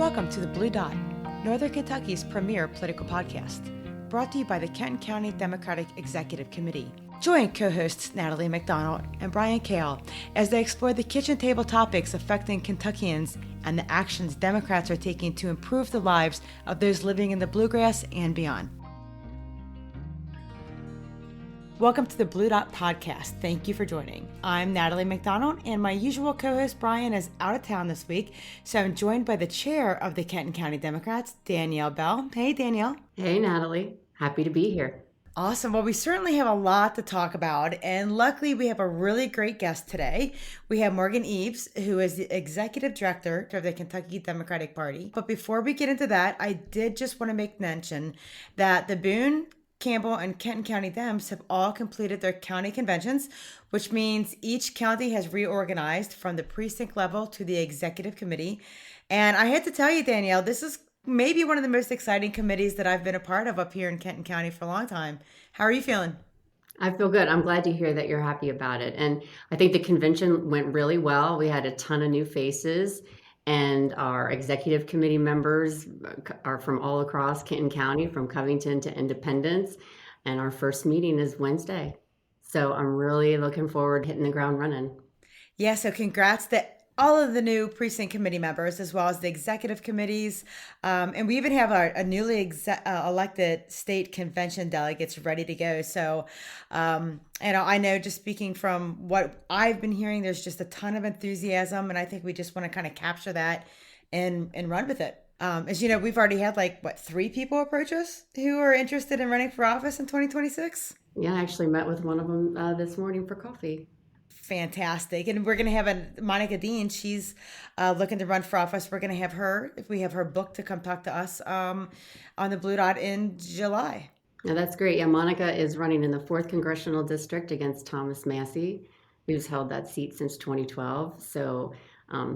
Welcome to The Blue Dot, Northern Kentucky's premier political podcast, brought to you by the Kenton County Democratic Executive Committee. Join co-hosts Natalie MacDonald and Brian Kale as they explore the kitchen table topics affecting Kentuckians and the actions Democrats are taking to improve the lives of those living in the Bluegrass and beyond. Welcome to the Blue Dot Podcast. Thank you for joining. I'm Natalie MacDonald, and my usual co-host Brian is out of town this week, so I'm joined by the chair of the Kenton County Democrats, Danielle Bell. Hey, Danielle. Hey, Natalie. Happy to be here. Awesome. Well, we certainly have a lot to talk about, and luckily we have a really great guest today. We have Morgan Eaves, who is the Executive Director of the Kentucky Democratic Party. But before we get into that, I did just want to make mention that the Boone, Campbell, and Kenton County Dems have all completed their county conventions, which means each county has reorganized from the precinct level to the executive committee. And I had to tell you, Danielle, this is maybe one of the most exciting committees that I've been a part of up here in Kenton County for a long time. How are you feeling? I feel good. I'm glad to hear that you're happy about it. And I think the convention went really well. We had a ton of new faces, and our executive committee members are from all across Kenton County, from Covington to Independence. And our first meeting is Wednesday. So I'm really looking forward to hitting the ground running. Yeah, so congrats to all of the new precinct committee members, as well as the executive committees. And we even have a newly elected state convention delegates ready to go. So, and I know, just speaking from what I've been hearing, there's just a ton of enthusiasm. And I think we just want to kind of capture that and run with it. As you know, we've already had 3 people approach us who are interested in running for office in 2026. Yeah, I actually met with one of them this morning for coffee. Fantastic. And we're going to have Monica Dean. She's looking to run for office. We're going to have her, if we have her book, to come talk to us on the Blue Dot in July. Yeah, that's great. Yeah, Monica is running in the 4th Congressional District against Thomas Massey, who's held that seat since 2012. So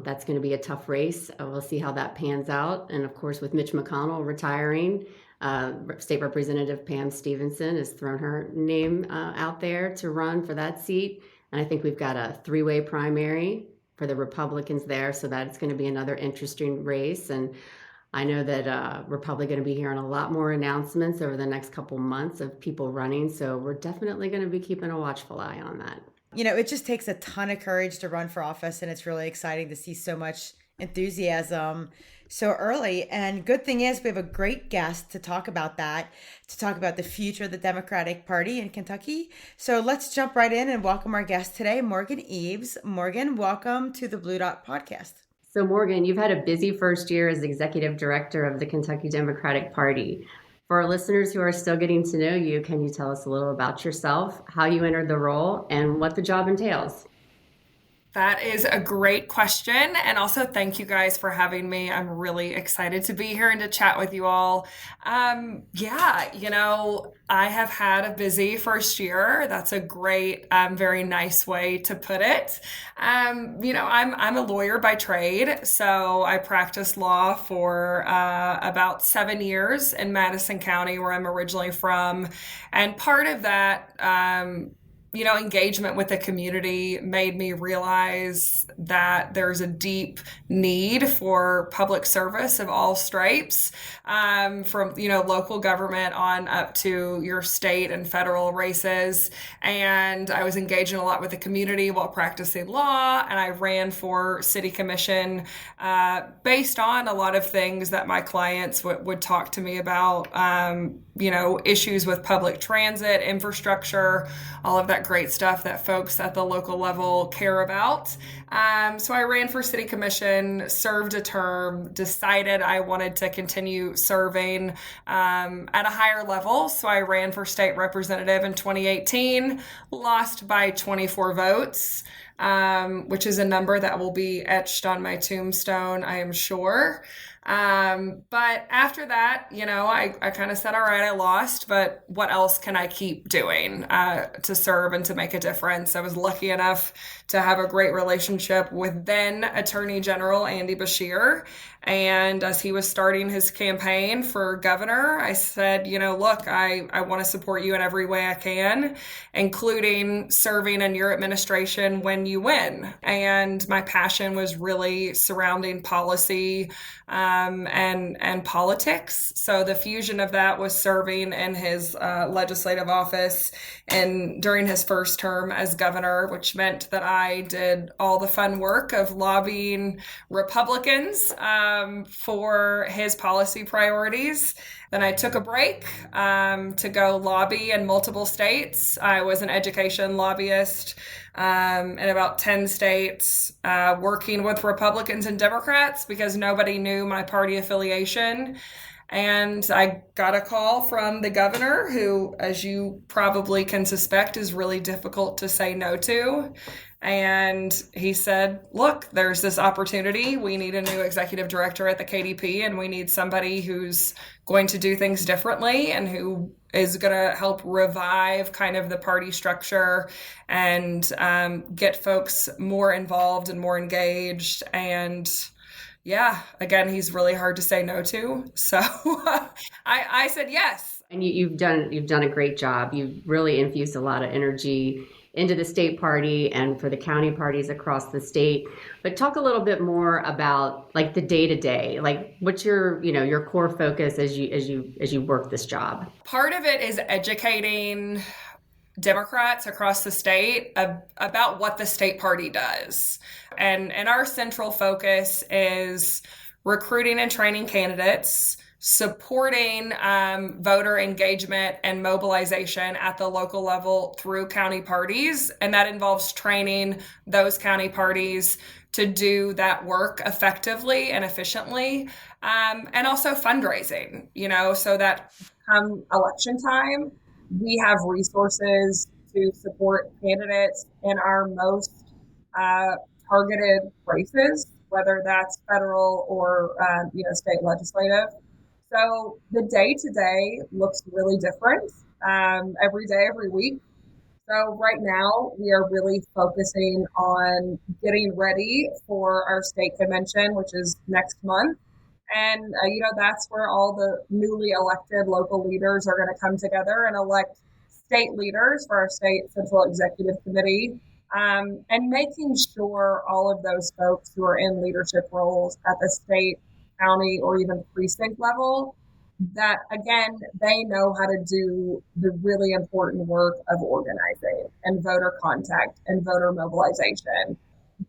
that's going to be a tough race. We'll see how that pans out. And of course, with Mitch McConnell retiring, State Representative Pam Stevenson has thrown her name out there to run for that seat. And I think we've got a 3-way primary for the Republicans there, so that's going to be another interesting race. And I know that we're probably going to be hearing a lot more announcements over the next couple months of people running, so we're definitely going to be keeping a watchful eye on that. You know, it just takes a ton of courage to run for office, and it's really exciting to see so much enthusiasm so early. And good thing is we have a great guest to talk about that, to talk about the future of the Democratic Party in Kentucky. So let's jump right in and welcome our guest today, Morgan Eaves. Morgan, welcome to the Blue Dot Podcast. So Morgan, you've had a busy first year as Executive Director of the Kentucky Democratic Party. For our listeners who are still getting to know you, can you tell us a little about yourself, how you entered the role, and what the job entails? That is a great question. And also thank you guys for having me. I'm really excited to be here and to chat with you all. I have had a busy first year. That's a great, very nice way to put it. I'm a lawyer by trade. So I practiced law for about 7 years in Madison County, where I'm originally from. And part of that, engagement with the community made me realize that there's a deep need for public service of all stripes, from, local government on up to your state and federal races. And I was engaging a lot with the community while practicing law, and I ran for city commission based on a lot of things that my clients would talk to me about, issues with public transit, infrastructure, all of that great stuff that folks at the local level care about. So I ran for city commission, served a term, decided I wanted to continue serving at a higher level. So I ran for state representative in 2018, lost by 24 votes, which is a number that will be etched on my tombstone, I am sure. But after that, I kind of said, all right, I lost, but what else can I keep doing to serve and to make a difference? I was lucky enough to have a great relationship with then Attorney General Andy Beshear. And as he was starting his campaign for governor, I said, look, I want to support you in every way I can, including serving in your administration when you win. And my passion was really surrounding policy, and politics. So the fusion of that was serving in his legislative office and during his first term as governor, which meant that I did all the fun work of lobbying Republicans for his policy priorities. Then I took a break to go lobby in multiple states. I was an education lobbyist in about 10 states, working with Republicans and Democrats because nobody knew my party affiliation. And I got a call from the governor, who, as you probably can suspect, is really difficult to say no to. And he said, look, there's this opportunity. We need a new executive director at the KDP, and we need somebody who's going to do things differently and who is going to help revive kind of the party structure and get folks more involved and more engaged. And yeah, again, he's really hard to say no to. So I said yes. And you've done a great job. You've really infused a lot of energy into the state party and for the county parties across the state. But talk a little bit more about like the day-to-day, like what's your core focus as you work this job? Part of it is educating Democrats across the state about what the state party does. And our central focus is recruiting and training candidates, supporting voter engagement and mobilization at the local level through county parties. And that involves training those county parties to do that work effectively and efficiently. And also fundraising, so that come election time, we have resources to support candidates in our most targeted races, whether that's federal or state legislative. So the day-to-day looks really different every day, every week. So right now we are really focusing on getting ready for our state convention, which is next month. And, that's where all the newly elected local leaders are going to come together and elect state leaders for our state central executive committee, and making sure all of those folks who are in leadership roles at the state, county, or even precinct level, that, again, they know how to do the really important work of organizing and voter contact and voter mobilization,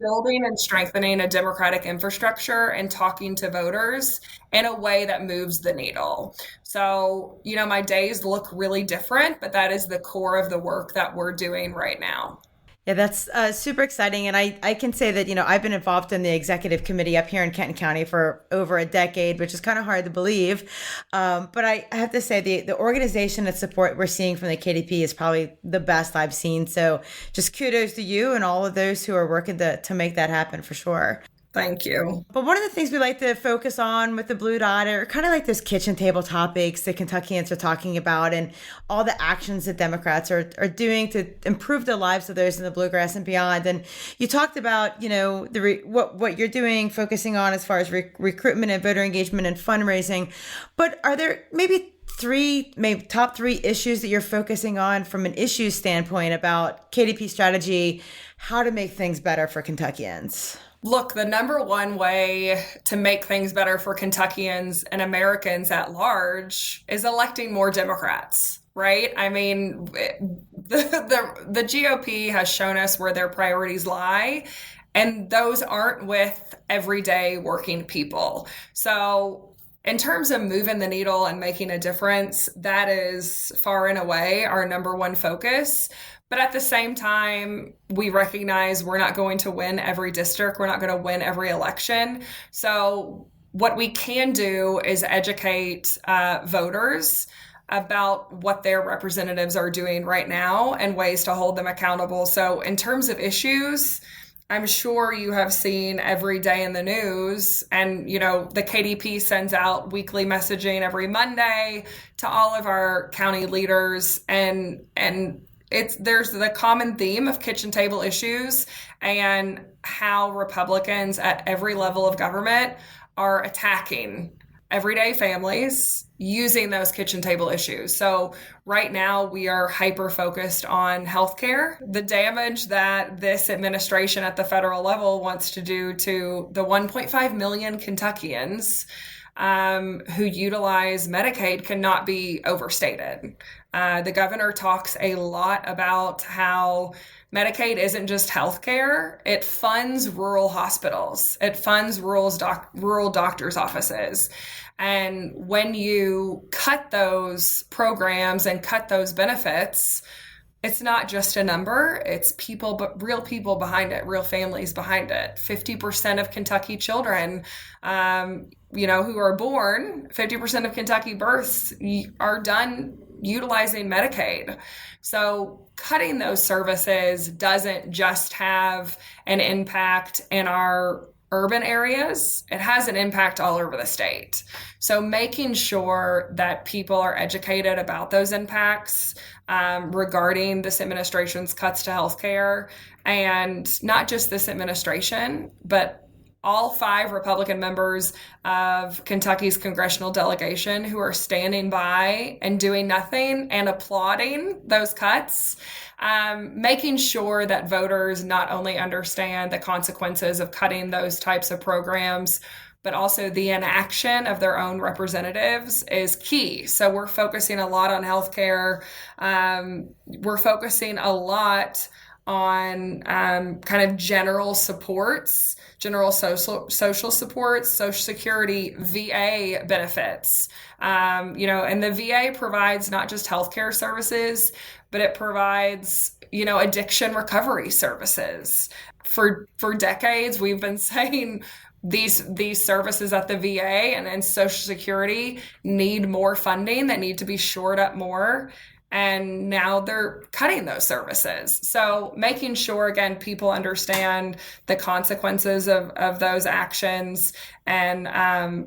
building and strengthening a democratic infrastructure and talking to voters in a way that moves the needle. So, my days look really different, but that is the core of the work that we're doing right now. Yeah, that's super exciting. And I can say that, I've been involved in the executive committee up here in Kenton County for over a decade, which is kind of hard to believe. But I have to say the organization and support we're seeing from the KDP is probably the best I've seen. So just kudos to you and all of those who are working to make that happen for sure. Thank you. But one of the things we like to focus on with the Blue Dot are kind of like those kitchen table topics that Kentuckians are talking about and all the actions that Democrats are doing to improve the lives of those in the Bluegrass and beyond. And you talked about, what you're doing, focusing on as far as recruitment and voter engagement and fundraising. But are there maybe top three issues that you're focusing on from an issue standpoint about KDP strategy, how to make things better for Kentuckians? Look, the number one way to make things better for Kentuckians and Americans at large is electing more Democrats, right? I mean, the GOP has shown us where their priorities lie, and those aren't with everyday working people. So in terms of moving the needle and making a difference, that is far and away our number one focus. But at the same time, we recognize we're not going to win every district. We're not going to win every election. So what we can do is educate voters about what their representatives are doing right now and ways to hold them accountable. So in terms of issues, I'm sure you have seen every day in the news, and the KDP sends out weekly messaging every Monday to all of our county leaders, and there's the common theme of kitchen table issues and how Republicans at every level of government are attacking everyday families using those kitchen table issues. So right now we are hyper focused on healthcare. The damage that this administration at the federal level wants to do to the 1.5 million Kentuckians who utilize Medicaid cannot be overstated. The governor talks a lot about how Medicaid isn't just healthcare. It funds rural hospitals. It funds rural doctors' offices. And when you cut those programs and cut those benefits, it's not just a number, it's people, but real people behind it, real families behind it. 50% of Kentucky children, who are born, 50% of Kentucky births are done utilizing Medicaid. So cutting those services doesn't just have an impact in our urban areas, it has an impact all over the state. So making sure that people are educated about those impacts regarding this administration's cuts to healthcare, and not just this administration, but all 5 Republican members of Kentucky's congressional delegation who are standing by and doing nothing and applauding those cuts, making sure that voters not only understand the consequences of cutting those types of programs, but also the inaction of their own representatives is key. So we're focusing a lot on healthcare. We're focusing a lot on kind of general supports, general social supports, Social Security, VA benefits. And the VA provides not just healthcare services, but it provides, addiction recovery services. For decades, we've been saying these services at the VA and Social Security need more funding. They need to be shored up more. And now they're cutting those services. So making sure, again, people understand the consequences of those actions and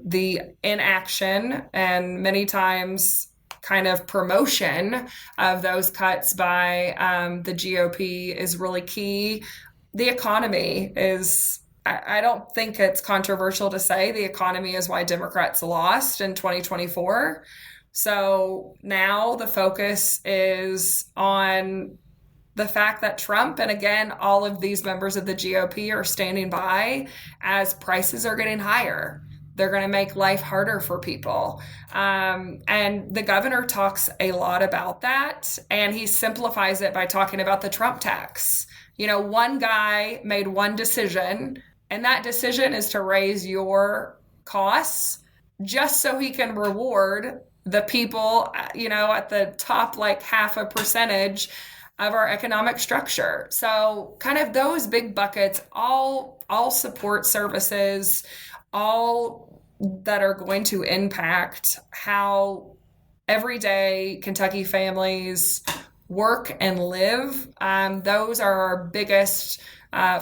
the inaction and many times kind of promotion of those cuts by the GOP is really key. The economy is, I don't think it's controversial to say, the economy is why Democrats lost in 2024. So now the focus is on the fact that Trump, and again, all of these members of the GOP are standing by as prices are getting higher. They're going to make life harder for people. And the governor talks a lot about that, and he simplifies it by talking about the Trump tax. One guy made one decision, and that decision is to raise your costs just so he can reward the people, at the top, like 0.5% of our economic structure. So kind of those big buckets, all support services, all that are going to impact how everyday Kentucky families work and live. Those are our biggest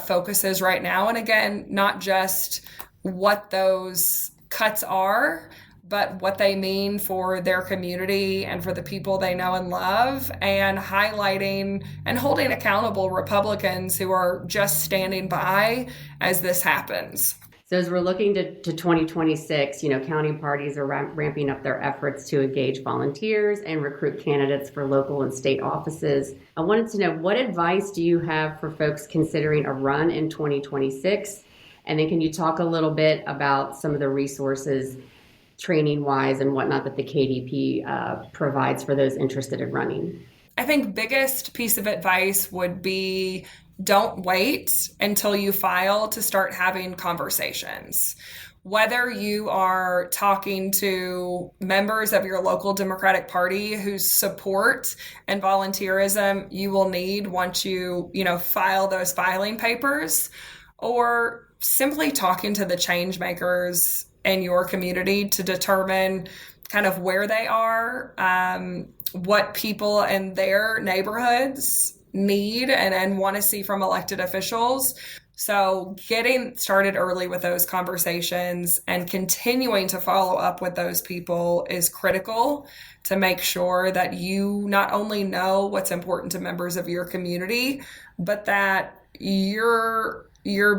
focuses right now. And again, not just what those cuts are, but what they mean for their community and for the people they know and love, and highlighting and holding accountable Republicans who are just standing by as this happens. So as we're looking to 2026, county parties are ramping up their efforts to engage volunteers and recruit candidates for local and state offices. I wanted to know, what advice do you have for folks considering a run in 2026? And then can you talk a little bit about some of the resources training-wise and whatnot that the KDP provides for those interested in running? I think biggest piece of advice would be, don't wait until you file to start having conversations. Whether you are talking to members of your local Democratic Party whose support and volunteerism you will need once you file those filing papers, or simply talking to the change makers in your community to determine kind of where they are, what people in their neighborhoods need and want to see from elected officials. So getting started early with those conversations and continuing to follow up with those people is critical to make sure that you not only know what's important to members of your community, but that you're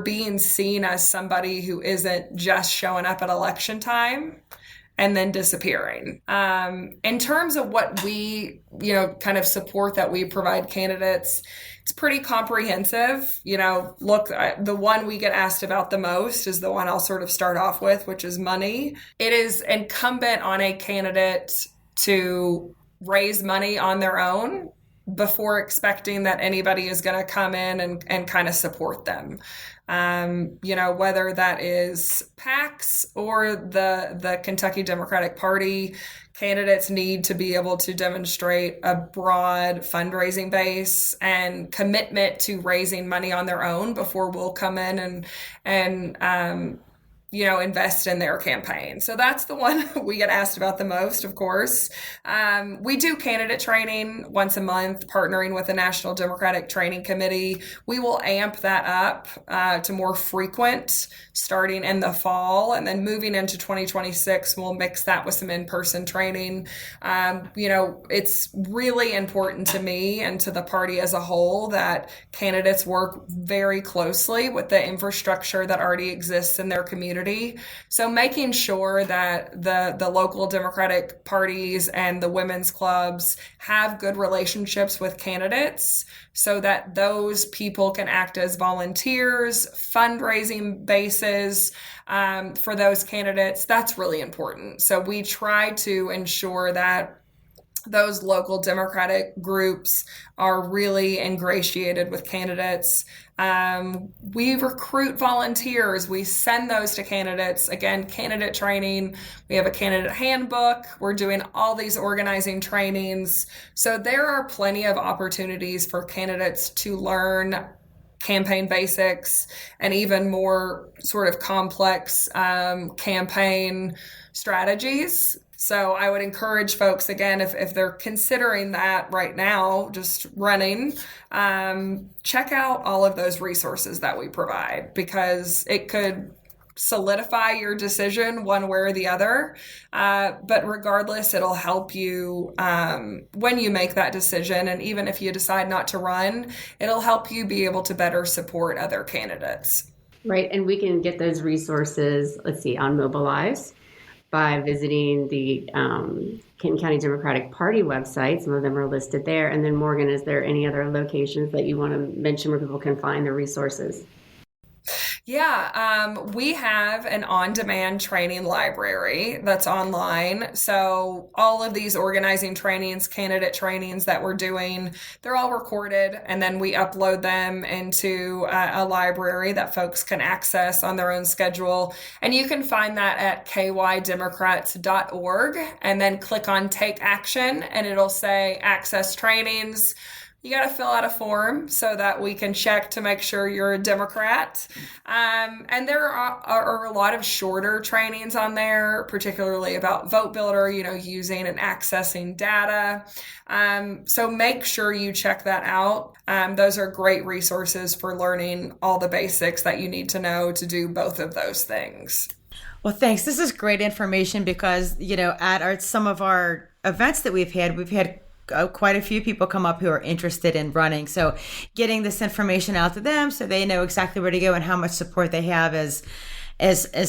being seen as somebody who isn't just showing up at election time and then disappearing. In terms of what we, kind of support that we provide candidates, it's pretty comprehensive. Look, the one we get asked about the most is the one I'll sort of start off with, which is money. It is incumbent on a candidate to raise money on their own before expecting that anybody is going to come in and kind of support them. Whether that is PACs or the Kentucky Democratic Party, candidates need to be able to demonstrate a broad fundraising base and commitment to raising money on their own before we'll come in and invest in their campaign. So that's the one we get asked about the most, of course. We do candidate training once a month, partnering with the National Democratic Training Committee. We will amp that up to more frequent starting in the fall, and then moving into 2026, we'll mix that with some in-person training. It's really important to me and to the party as a whole that candidates work very closely with the infrastructure that already exists in their community. So making sure that the local Democratic parties and the women's clubs have good relationships with candidates so that those people can act as volunteers, fundraising bases for those candidates, that's really important. So we try to ensure that those local Democratic groups are really ingratiated with candidates. We recruit volunteers. We send those to candidates. Again, candidate training. We have a candidate handbook. We're doing all these organizing trainings. So there are plenty of opportunities for candidates to learn campaign basics and even more sort of complex campaign strategies. So I would encourage folks, again, if they're considering that right now, just running, check out all of those resources that we provide, because it could solidify your decision one way or the other. But regardless, it'll help you when you make that decision. And even if you decide not to run, it'll help you be able to better support other candidates. Right. And we can get those resources, on Mobilize, by visiting the Kenton County Democratic Party website. Some of them are listed there. And then Morgan, is there any other locations that you want to mention where people can find the resources? Yeah, we have an on-demand training library that's online. So all of these organizing trainings, candidate trainings that we're doing, they're all recorded, and then we upload them into a library that folks can access on their own schedule. And you can find that at kydemocrats.org, and then click on Take Action, and it'll say Access Trainings. You got to fill out a form so that we can check to make sure you're a Democrat. And there are a lot of shorter trainings on there, particularly about Vote Builder, using and accessing data. So make sure you check that out. Those are great resources for learning all the basics that you need to know to do both of those things. Well, thanks. This is great information because, at some of our events that we've had quite a few people come up who are interested in running. So getting this information out to them so they know exactly where to go and how much support they have is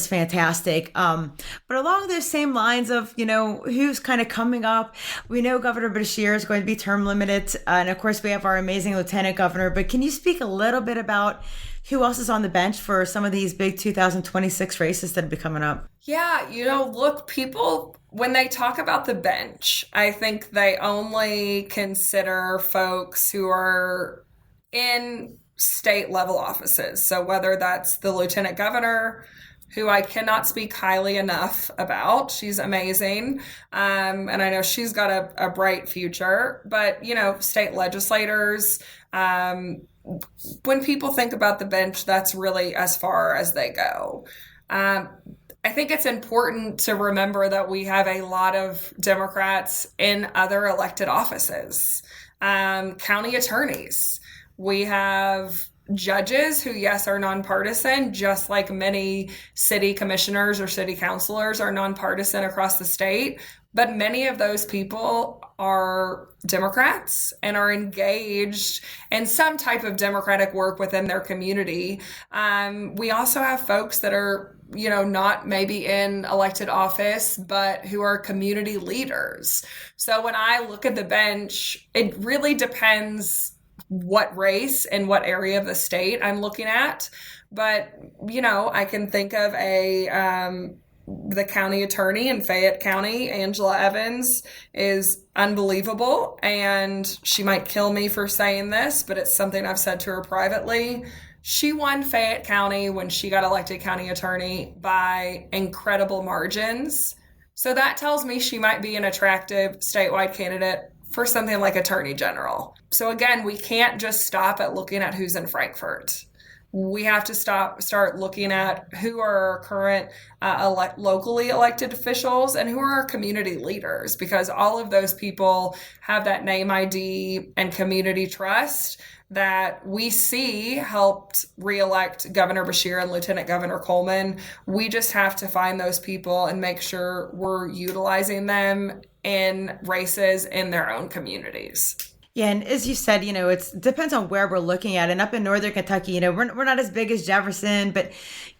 fantastic. But along those same lines of, who's kind of coming up, we know Governor Beshear is going to be term limited. And of course, we have our amazing Lieutenant Governor. But can you speak a little bit about who else is on the bench for some of these big 2026 races that will be coming up? Yeah, look, people, when they talk about the bench, I think they only consider folks who are in state level offices. So whether that's the Lieutenant Governor, who I cannot speak highly enough about. She's amazing. And I know she's got a bright future, but, state legislators, when people think about the bench, that's really as far as they go. I think it's important to remember that we have a lot of Democrats in other elected offices, county attorneys. We have judges who, yes, are nonpartisan, just like many city commissioners or city councilors are nonpartisan across the state. But many of those people are Democrats and are engaged in some type of democratic work within their community. We also have folks that are, not maybe in elected office, but who are community leaders. So when I look at the bench, it really depends what race and what area of the state I'm looking at. But, I can think of the county attorney in Fayette County, Angela Evans, is unbelievable. And she might kill me for saying this, but it's something I've said to her privately. She won Fayette County when she got elected county attorney by incredible margins. So that tells me she might be an attractive statewide candidate for something like attorney general. So again, we can't just stop at looking at who's in Frankfort. We have to start looking at who are our current locally elected officials and who are our community leaders, because all of those people have that name ID and community trust that we see helped reelect Governor Beshear and Lieutenant Governor Coleman. We just have to find those people and make sure we're utilizing them in races in their own communities. Yeah, and as you said, it depends on where we're looking at. And up in Northern Kentucky, we're not as big as Jefferson, but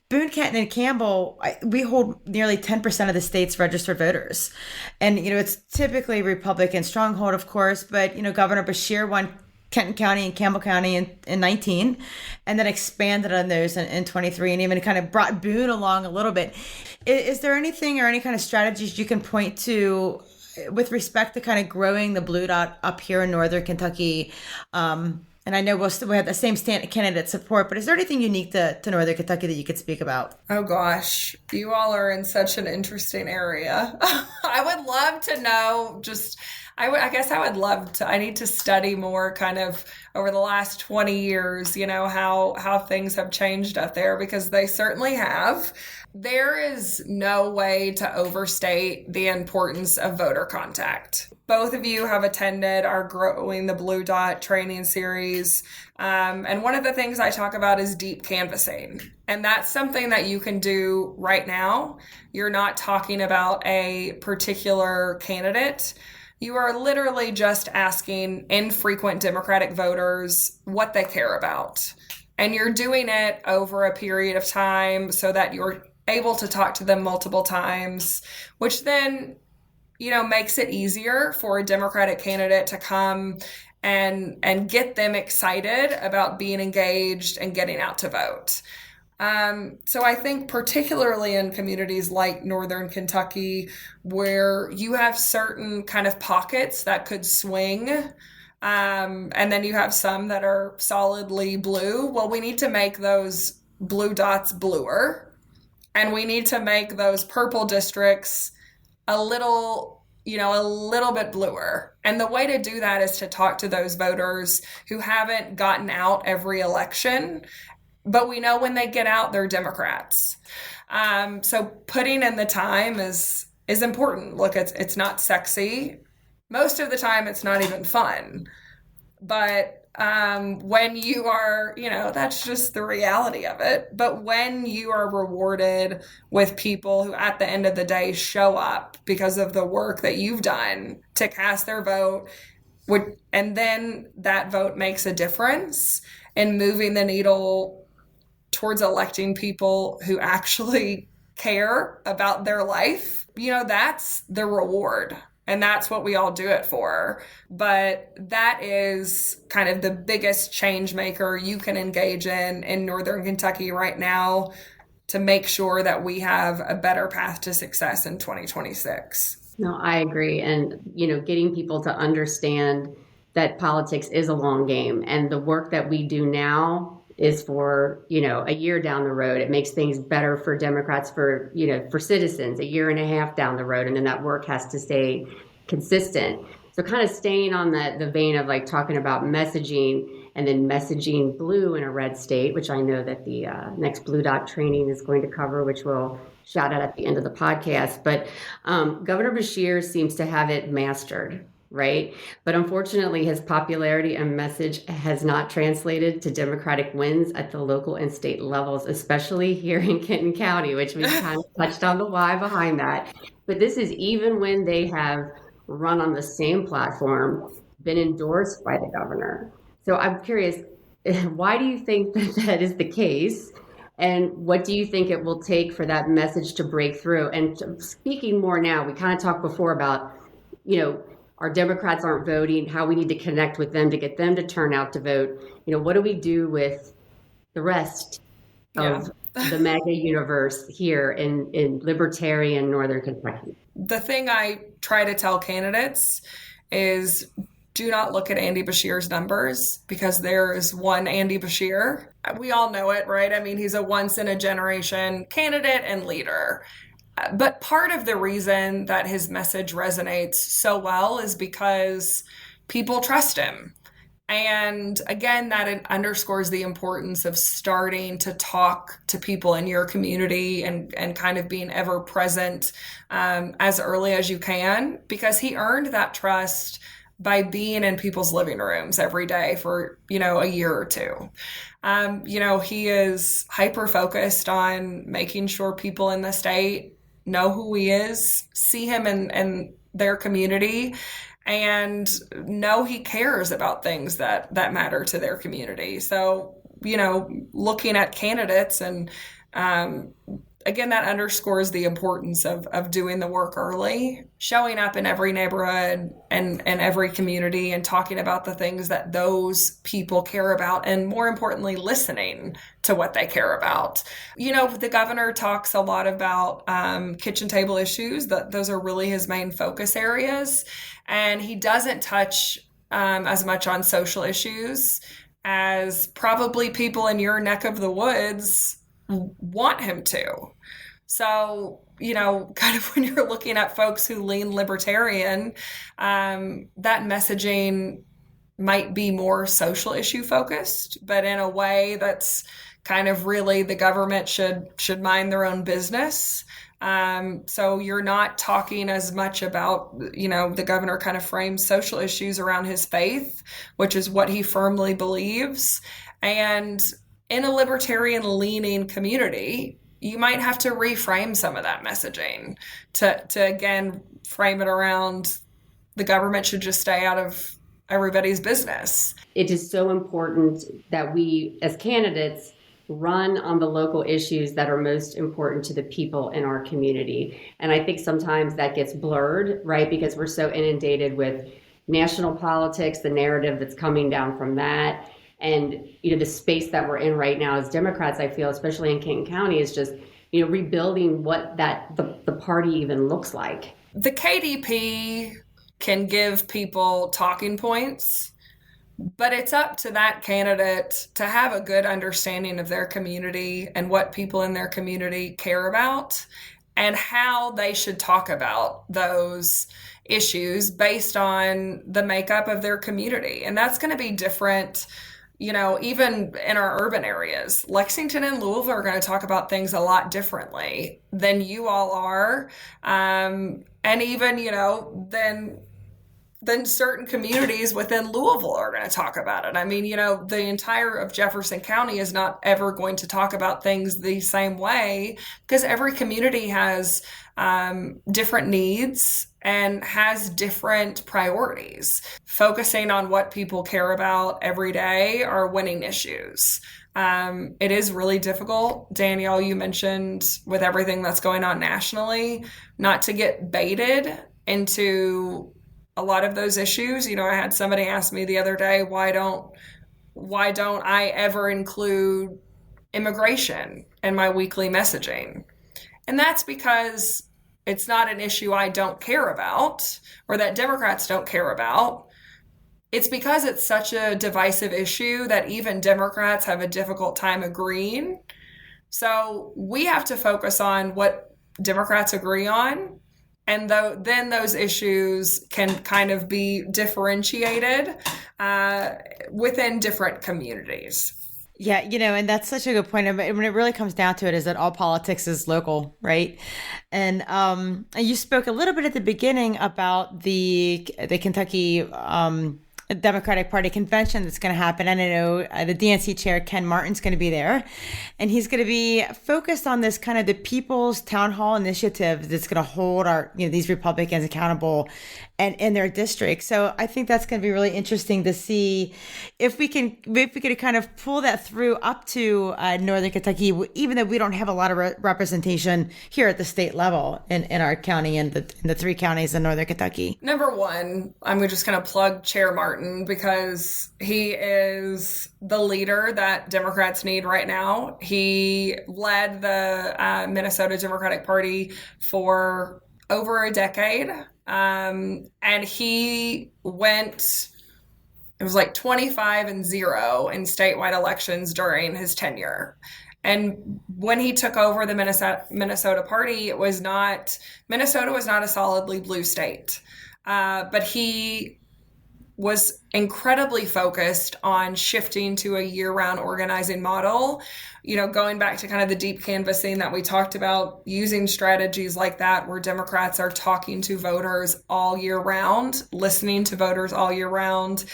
Boone, Canton, and Campbell, we hold nearly 10% of the state's registered voters. And, it's typically Republican stronghold, of course, but, Governor Beshear won Kenton County and Campbell County in 19, and then expanded on those in 23, and even kind of brought Boone along a little bit. Is there anything or any kind of strategies you can point to with respect to kind of growing the blue dot up here in Northern Kentucky? And I know we have the same candidate support, but is there anything unique to Northern Kentucky that you could speak about? Oh gosh, you all are in such an interesting area. I would love to know I need to study more kind of over the last 20 years, how things have changed up there, because they certainly have. There is no way to overstate the importance of voter contact. Both of you have attended our Growing the Blue Dot training series. And one of the things I talk about is deep canvassing. And that's something that you can do right now. You're not talking about a particular candidate. You are literally just asking infrequent Democratic voters what they care about. And you're doing it over a period of time so that you're able to talk to them multiple times, which then, makes it easier for a Democratic candidate to come and get them excited about being engaged and getting out to vote. So I think particularly in communities like Northern Kentucky, where you have certain kind of pockets that could swing, and then you have some that are solidly blue. Well, we need to make those blue dots bluer, and we need to make those purple districts a little bit bluer. And the way to do that is to talk to those voters who haven't gotten out every election, but we know when they get out, they're Democrats. So putting in the time is important. Look, it's not sexy. Most of the time, it's not even fun. But when you are, that's just the reality of it. But when you are rewarded with people who at the end of the day show up because of the work that you've done to cast their vote, and then that vote makes a difference in moving the needle towards electing people who actually care about their life, that's the reward. And that's what we all do it for. But that is kind of the biggest change maker you can engage in Northern Kentucky right now to make sure that we have a better path to success in 2026. No, I agree. And, getting people to understand that politics is a long game, and the work that we do now is for, a year down the road. It makes things better for Democrats, for citizens, a year and a half down the road. And then that work has to stay consistent. So kind of staying on the vein of like talking about messaging, and then messaging blue in a red state, which I know that the next Blue Dot training is going to cover, which we'll shout out at the end of the podcast. But Governor Beshear seems to have it mastered. right? But unfortunately, his popularity and message has not translated to Democratic wins at the local and state levels, especially here in Kenton County, which we kind of touched on the why behind that. But this is even when they have run on the same platform, been endorsed by the governor. So I'm curious, why do you think that that is the case? And what do you think it will take for that message to break through? And speaking more now, we kind of talked before about, our Democrats aren't voting, how we need to connect with them to get them to turn out to vote. What do we do with the rest of the MAGA universe here in libertarian Northern Kentucky? The thing I try to tell candidates is do not look at Andy Beshear's numbers, because there is one Andy Beshear. We all know it, right? I mean, he's a once in a generation candidate and leader. But part of the reason that his message resonates so well is because people trust him. And again, that underscores the importance of starting to talk to people in your community and kind of being ever present as early as you can, because he earned that trust by being in people's living rooms every day for, a year or two. He is hyper focused on making sure people in the state know who he is, see him in their community, and know he cares about things that matter to their community. So, looking at candidates and again, that underscores the importance of doing the work early, showing up in every neighborhood and every community and talking about the things that those people care about, and more importantly, listening to what they care about. The governor talks a lot about kitchen table issues. Those are really his main focus areas. And he doesn't touch as much on social issues as probably people in your neck of the woods want him to. So, kind of when you're looking at folks who lean libertarian, that messaging might be more social issue focused, but in a way that's kind of really the government should mind their own business. So you're not talking as much about, the governor kind of frames social issues around his faith, which is what he firmly believes. And in a libertarian leaning community, you might have to reframe some of that messaging to again, frame it around the government should just stay out of everybody's business. It is so important that we, as candidates, run on the local issues that are most important to the people in our community. And I think sometimes that gets blurred, right? Because we're so inundated with national politics, the narrative that's coming down from that. And, the space that we're in right now as Democrats, I feel, especially in Kenton County, is just, rebuilding what the party even looks like. The KDP can give people talking points, but it's up to that candidate to have a good understanding of their community and what people in their community care about and how they should talk about those issues based on the makeup of their community. And that's going to be different, even in our urban areas. Lexington and Louisville are going to talk about things a lot differently than you all are. And even, then certain communities within Louisville are going to talk about it. I mean, the entire of Jefferson County is not ever going to talk about things the same way, because every community has different needs and has different priorities. Focusing on what people care about every day are winning issues. It is really difficult. Danielle, you mentioned with everything that's going on nationally, not to get baited into a lot of those issues. I had somebody ask me the other day, why don't I ever include immigration in my weekly messaging? And that's because it's not an issue I don't care about or that Democrats don't care about. It's because it's such a divisive issue that even Democrats have a difficult time agreeing. So we have to focus on what Democrats agree on. And then those issues can kind of be differentiated within different communities. Yeah, and that's such a good point. And when it really comes down to it, is that all politics is local, right? And you spoke a little bit at the beginning about the Kentucky Democratic Party convention that's going to happen. And I know the DNC chair Ken Martin's going to be there, and he's going to be focused on this kind of the People's Town Hall initiative that's going to hold our these Republicans accountable and in their district. So I think that's going to be really interesting to see if we could kind of pull that through up to Northern Kentucky, even though we don't have a lot of representation here at the state level in our county and the three counties in Northern Kentucky. Number one, I'm just going to plug Chair Martin because he is the leader that Democrats need right now. He led the Minnesota Democratic Party for over a decade. And he went, it was like 25-0 in statewide elections during his tenure. And when he took over the Minnesota party, Minnesota was not a solidly blue state. But he was incredibly focused on shifting to a year-round organizing model, going back to kind of the deep canvassing that we talked about, using strategies like that where Democrats are talking to voters all year round, listening to voters all year round,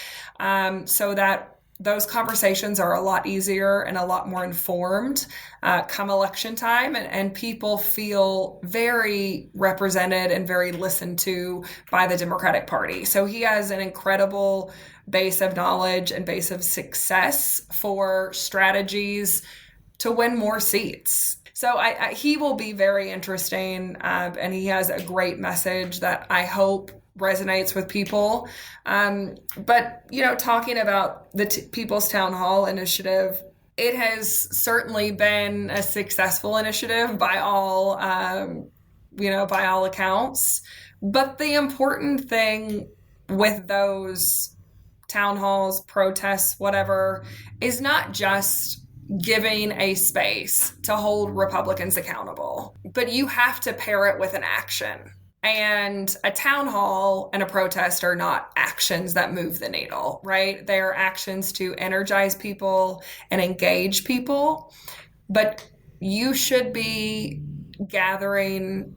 so that those conversations are a lot easier and a lot more informed come election time, and people feel very represented and very listened to by the Democratic Party. So he has an incredible base of knowledge and base of success for strategies to win more seats. So he will be very interesting, and he has a great message that I hope resonates with people. But, talking about the People's Town Hall initiative, it has certainly been a successful initiative by all accounts. But the important thing with those town halls, protests, whatever, is not just giving a space to hold Republicans accountable, but you have to pair it with an action. And a town hall and a protest are not actions that move the needle, right? They are actions to energize people and engage people. But you should be gathering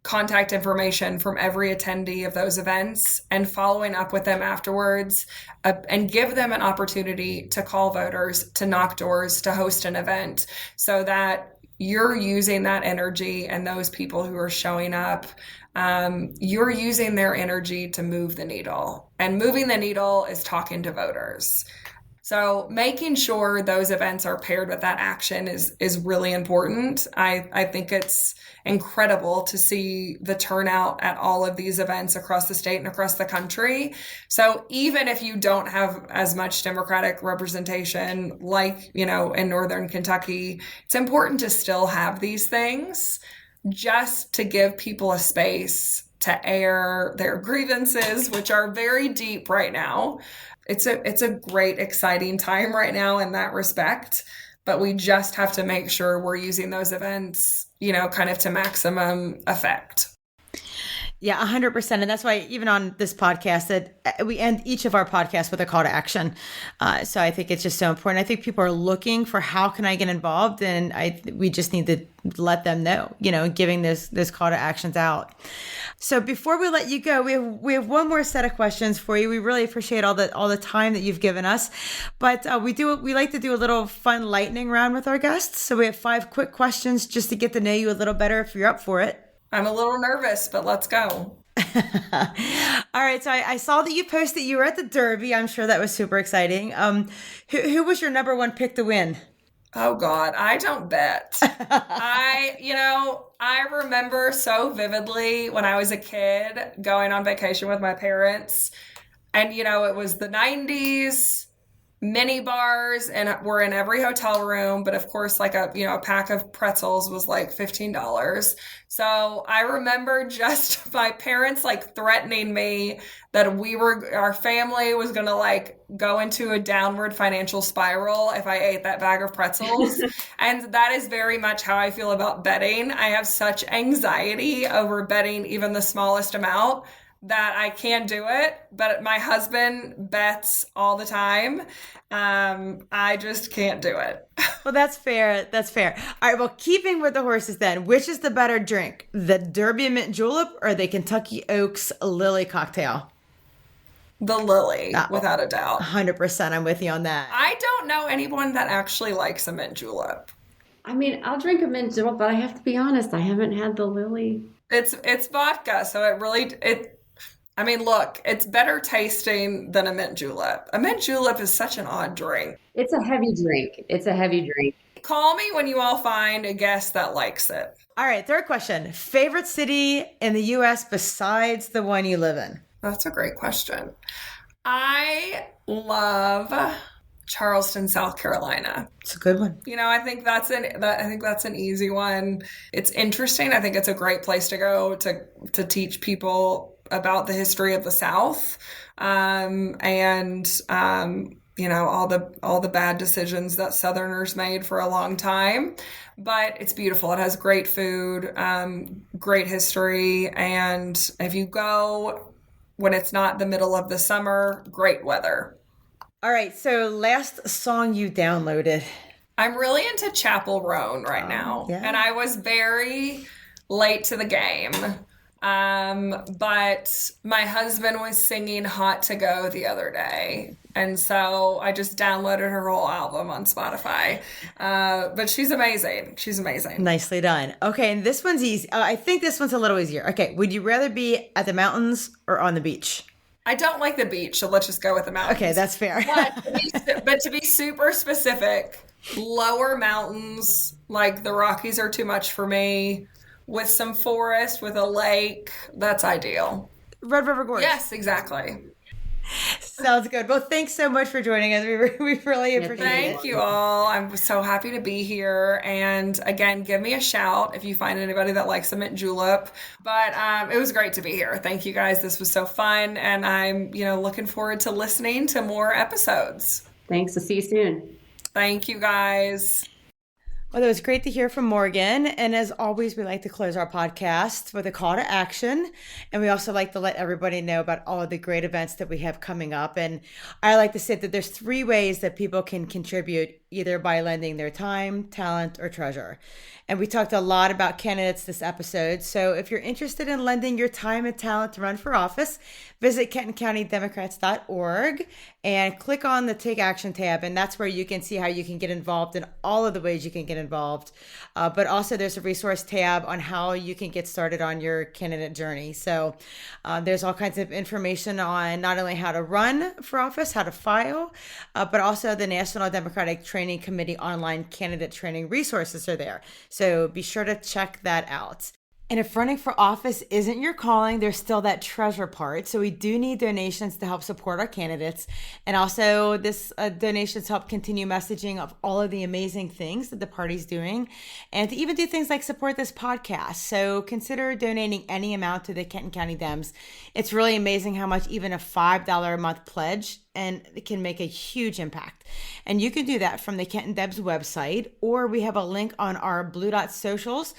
contact information from every attendee of those events and following up with them afterwards, and give them an opportunity to call voters, to knock doors, to host an event, so that you're using that energy, and those people who are showing up, you're using their energy to move the needle. And moving the needle is talking to voters. So making sure those events are paired with that action is really important. I think it's incredible to see the turnout at all of these events across the state and across the country. So even if you don't have as much Democratic representation like, in Northern Kentucky, it's important to still have these things just to give people a space to air their grievances, which are very deep right now. It's a great, exciting time right now in that respect, but we just have to make sure we're using those events, kind of to maximum effect. Yeah, 100%. And that's why even on this podcast that we end each of our podcasts with a call to action. So I think it's just so important. I think people are looking for how can I get involved, and we just need to let them know, giving this call to actions out. So before we let you go, we have one more set of questions for you. We really appreciate all the time that you've given us, but we like to do a little fun lightning round with our guests. So we have 5 quick questions just to get to know you a little better if you're up for it. I'm a little nervous, but let's go. All right. So I saw that you posted you were at the Derby. I'm sure that was super exciting. Who was your number 1 pick to win? Oh God, I don't bet. I remember so vividly when I was a kid going on vacation with my parents, and it was the 90s. Mini bars and were in every hotel room, but of course, like a pack of pretzels was like $15. So I remember just my parents like threatening me that our family was gonna like go into a downward financial spiral if I ate that bag of pretzels. And that is very much how I feel about betting. I have such anxiety over betting even the smallest amount that I can do it, but my husband bets all the time. I just can't do it. Well, that's fair. That's fair. All right. Well, keeping with the horses then, which is the better drink, the Derby Mint Julep or the Kentucky Oaks Lily cocktail? The Lily, without a doubt. 100%. I'm with you on that. I don't know anyone that actually likes a mint julep. I mean, I'll drink a mint julep, but I have to be honest, I haven't had the Lily. It's vodka, so I mean, look, it's better tasting than a mint julep. A mint julep is such an odd drink. It's a heavy drink. It's a heavy drink. Call me when you all find a guest that likes it. All right. Third question. Favorite city in the U.S. besides the one you live in? That's a great question. I love Charleston, South Carolina. It's a good one. You know, I think that's an easy one. It's interesting. I think it's a great place to go to teach people about the history of the South, you know, all the bad decisions that Southerners made for a long time. But it's beautiful. It has great food, great history, and if you go when it's not the middle of the summer, great weather. All right. So last song you downloaded. I'm really into Chapel Roan right now. Yeah. And I was very late to the game. But my husband was singing Hot to Go the other day. And so I just downloaded her whole album on Spotify. But she's amazing. She's amazing. Nicely done. Okay. And this one's easy. I think this one's a little easier. Okay. Would you rather be at the mountains or on the beach? I don't like the beach, so let's just go with the mountains. Okay. That's fair. But to be super specific, lower mountains, like the Rockies are too much for me. With some forest, with a lake, that's ideal. Red River Gorge. Yes, exactly. Sounds good. Well, thanks so much for joining us. We really appreciate it. Thank you all. I'm so happy to be here. And again, give me a shout if you find anybody that likes a mint julep. But it was great to be here. Thank you guys. This was so fun. And I'm, looking forward to listening to more episodes. Thanks. I'll see you soon. Thank you guys. Well, it was great to hear from Morgan. And as always, we like to close our podcast with a call to action. And we also like to let everybody know about all of the great events that we have coming up. And I like to say that there's 3 ways that people can contribute, either by lending their time, talent, or treasure. And we talked a lot about candidates this episode. So if you're interested in lending your time and talent to run for office, visit KentonCountyDemocrats.org and click on the Take Action tab. And that's where you can see how you can get involved in all of the ways you can get involved. But also there's a resource tab on how you can get started on your candidate journey. So there's all kinds of information on not only how to run for office, how to file, but also the National Democratic Training Committee online candidate training resources are there. So be sure to check that out. And if running for office isn't your calling, there's still that treasure part. So we do need donations to help support our candidates. And also this donations help continue messaging of all of the amazing things that the party's doing, and to even do things like support this podcast. So consider donating any amount to the Kenton County Dems. It's really amazing how much even a $5 a month pledge and it can make a huge impact. And you can do that from the Kenton Dems website, or we have a link on our Blue Dot socials,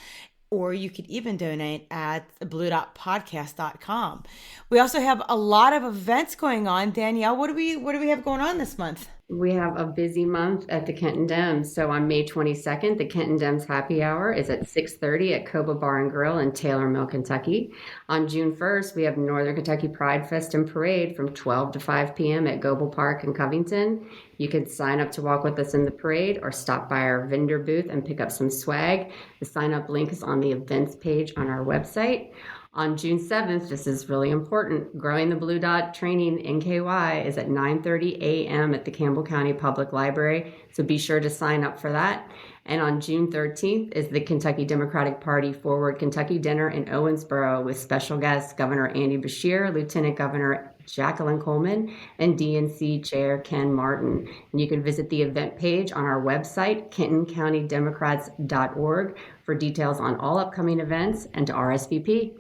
or you could even donate at bluedotpodcast.com. We also have a lot of events going on. Danielle, what do we have going on this month? We have a busy month at the Kenton Dems. So on May 22nd, the Kenton Dems Happy Hour is at 6:30 at Coba Bar and Grill in Taylor Mill, Kentucky. On June 1st, we have Northern Kentucky Pride Fest and Parade from 12 to 5 p.m. at Goebel Park in Covington. You can sign up to walk with us in the parade or stop by our vendor booth and pick up some swag. The sign-up link is on the events page on our website. On June 7th, this is really important, Growing the Blue Dot Training NKY is at 9:30 a.m. at the Campbell County Public Library, so be sure to sign up for that. And on June 13th is the Kentucky Democratic Party Forward Kentucky Dinner in Owensboro with special guests Governor Andy Beshear, Lieutenant Governor Jacqueline Coleman, and DNC Chair Ken Martin. And you can visit the event page on our website, KentonCountyDemocrats.org, for details on all upcoming events and to RSVP.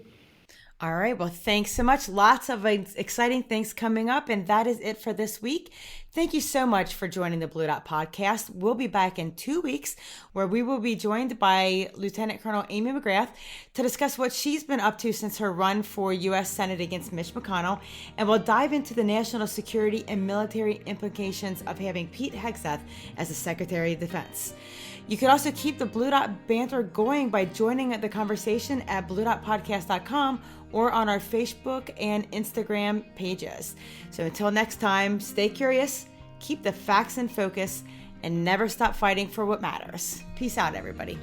All right. Well, thanks so much. Lots of exciting things coming up. And that is it for this week. Thank you so much for joining the Blue Dot Podcast. We'll be back in 2 weeks where we will be joined by Lieutenant Colonel Amy McGrath to discuss what she's been up to since her run for U.S. Senate against Mitch McConnell, and we'll dive into the national security and military implications of having Pete Hegseth as the Secretary of Defense. You can also keep the Blue Dot banter going by joining the conversation at bluedotpodcast.com or on our Facebook and Instagram pages. So until next time, stay curious, keep the facts in focus, and never stop fighting for what matters. Peace out, everybody.